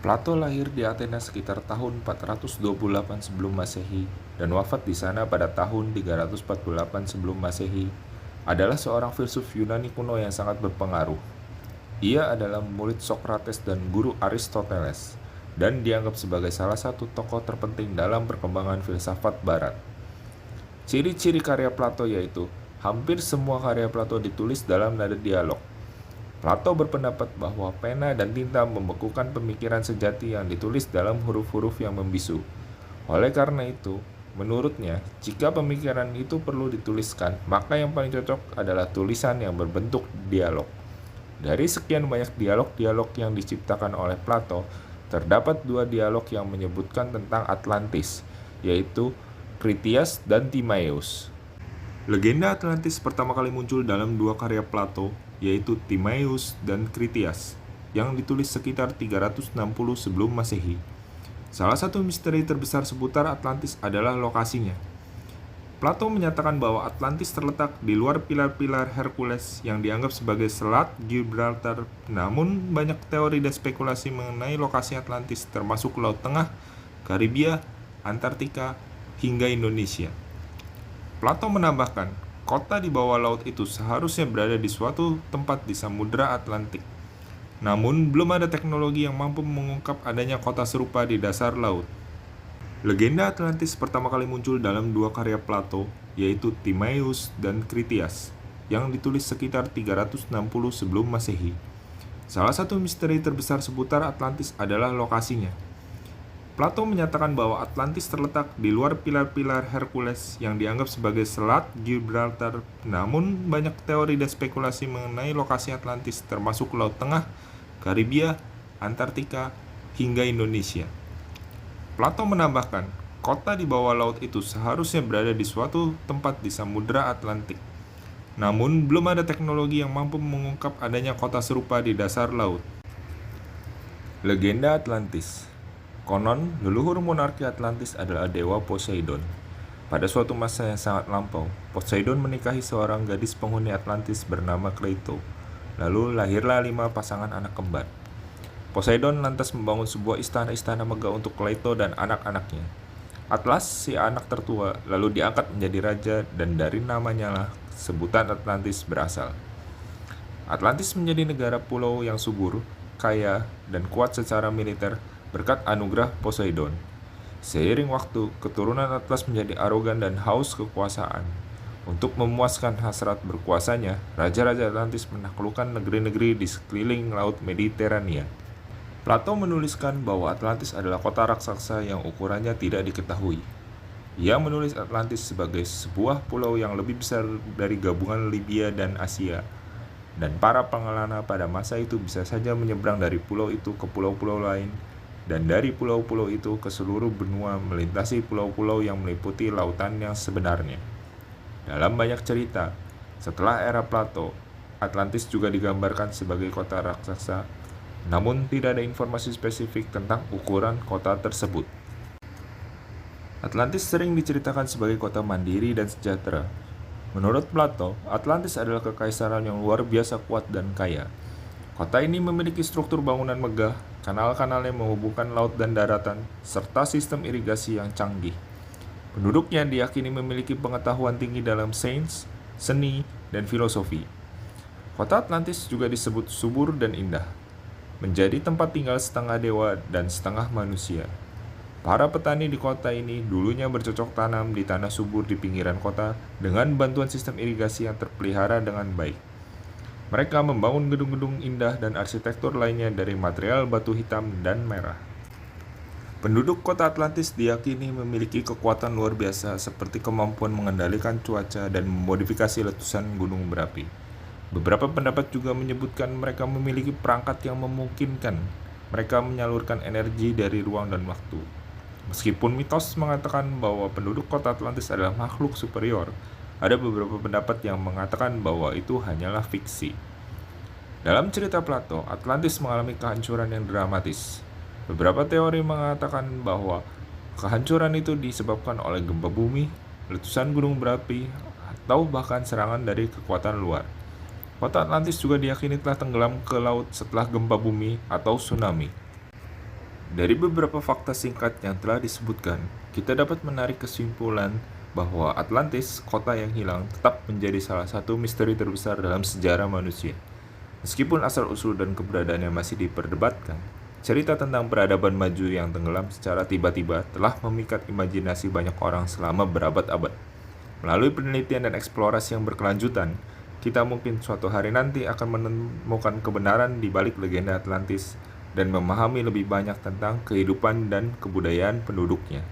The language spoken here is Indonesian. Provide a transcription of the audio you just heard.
Plato lahir di Athena sekitar tahun 428 sebelum Masehi dan wafat di sana pada tahun 348 sebelum Masehi, adalah seorang filsuf Yunani kuno yang sangat berpengaruh. Ia adalah murid Socrates dan guru Aristoteles, dan dianggap sebagai salah satu tokoh terpenting dalam perkembangan filsafat barat. Ciri-ciri karya Plato yaitu, hampir semua karya Plato ditulis dalam nada dialog. Plato berpendapat bahwa pena dan tinta membekukan pemikiran sejati yang ditulis dalam huruf-huruf yang membisu. Oleh karena itu, menurutnya, jika pemikiran itu perlu dituliskan, maka yang paling cocok adalah tulisan yang berbentuk dialog. Dari sekian banyak dialog-dialog yang diciptakan oleh Plato, terdapat dua dialog yang menyebutkan tentang Atlantis, yaitu Critias dan Timaeus. Legenda Atlantis pertama kali muncul dalam dua karya Plato, yaitu Timaeus dan Critias, yang ditulis sekitar 360 sebelum Masehi. Salah satu misteri terbesar seputar Atlantis adalah lokasinya. Plato menyatakan bahwa Atlantis terletak di luar pilar-pilar Hercules yang dianggap sebagai Selat Gibraltar, namun banyak teori dan spekulasi mengenai lokasi Atlantis termasuk Laut Tengah, Karibia, Antartika, hingga Indonesia. Plato menambahkan, kota di bawah laut itu seharusnya berada di suatu tempat di Samudra Atlantik. Namun, belum ada teknologi yang mampu mengungkap adanya kota serupa di dasar laut. Legenda Atlantis pertama kali muncul dalam dua karya Plato, yaitu Timaeus dan Critias, yang ditulis sekitar 360 sebelum Masehi. Salah satu misteri terbesar seputar Atlantis adalah lokasinya. Plato menyatakan bahwa Atlantis terletak di luar pilar-pilar Hercules yang dianggap sebagai Selat Gibraltar, namun banyak teori dan spekulasi mengenai lokasi Atlantis termasuk Laut Tengah, Karibia, Antartika, hingga Indonesia. Plato menambahkan, kota di bawah laut itu seharusnya berada di suatu tempat di Samudra Atlantik. Namun, belum ada teknologi yang mampu mengungkap adanya kota serupa di dasar laut. Legenda Atlantis. Konon, leluhur monarki Atlantis adalah dewa Poseidon. Pada suatu masa yang sangat lampau, Poseidon menikahi seorang gadis penghuni Atlantis bernama Kleito. Lalu lahirlah 5 pasangan anak kembar. Poseidon lantas membangun sebuah istana-istana megah untuk Kleito dan anak-anaknya. Atlas, si anak tertua, lalu diangkat menjadi raja dan dari namanya lah sebutan Atlantis berasal. Atlantis menjadi negara pulau yang subur, kaya, dan kuat secara militer berkat anugerah Poseidon. Seiring waktu, keturunan Atlas menjadi arogan dan haus kekuasaan. Untuk memuaskan hasrat berkuasanya, raja-raja Atlantis menaklukkan negeri-negeri di sekeliling Laut Mediterania. Plato menuliskan bahwa Atlantis adalah kota raksasa yang ukurannya tidak diketahui. Ia menulis Atlantis sebagai sebuah pulau yang lebih besar dari gabungan Libya dan Asia. Dan para pengelana pada masa itu bisa saja menyeberang dari pulau itu ke pulau-pulau lain, dan dari pulau-pulau itu ke seluruh benua melintasi pulau-pulau yang meliputi lautan yang sebenarnya. Dalam banyak cerita, setelah era Plato, Atlantis juga digambarkan sebagai kota raksasa, namun tidak ada informasi spesifik tentang ukuran kota tersebut. Atlantis sering diceritakan sebagai kota mandiri dan sejahtera. Menurut Plato, Atlantis adalah kekaisaran yang luar biasa kuat dan kaya. Kota ini memiliki struktur bangunan megah, kanal-kanal yang menghubungkan laut dan daratan, serta sistem irigasi yang canggih. Penduduknya diyakini memiliki pengetahuan tinggi dalam sains, seni, dan filosofi. Kota Atlantis juga disebut subur dan indah, menjadi tempat tinggal setengah dewa dan setengah manusia. Para petani di kota ini dulunya bercocok tanam di tanah subur di pinggiran kota dengan bantuan sistem irigasi yang terpelihara dengan baik. Mereka membangun gedung-gedung indah dan arsitektur lainnya dari material batu hitam dan merah. Penduduk kota Atlantis diyakini memiliki kekuatan luar biasa seperti kemampuan mengendalikan cuaca dan memodifikasi letusan gunung berapi. Beberapa pendapat juga menyebutkan mereka memiliki perangkat yang memungkinkan mereka menyalurkan energi dari ruang dan waktu. Meskipun mitos mengatakan bahwa penduduk kota Atlantis adalah makhluk superior, ada beberapa pendapat yang mengatakan bahwa itu hanyalah fiksi. Dalam cerita Plato, Atlantis mengalami kehancuran yang dramatis. Beberapa teori mengatakan bahwa kehancuran itu disebabkan oleh gempa bumi, letusan gunung berapi, atau bahkan serangan dari kekuatan luar. Kota Atlantis juga diyakini telah tenggelam ke laut setelah gempa bumi atau tsunami. Dari beberapa fakta singkat yang telah disebutkan, kita dapat menarik kesimpulan bahwa Atlantis, kota yang hilang, tetap menjadi salah satu misteri terbesar dalam sejarah manusia. Meskipun asal-usul dan keberadaannya masih diperdebatkan, cerita tentang peradaban maju yang tenggelam secara tiba-tiba telah memikat imajinasi banyak orang selama berabad-abad. Melalui penelitian dan eksplorasi yang berkelanjutan, kita mungkin suatu hari nanti akan menemukan kebenaran di balik legenda Atlantis dan memahami lebih banyak tentang kehidupan dan kebudayaan penduduknya.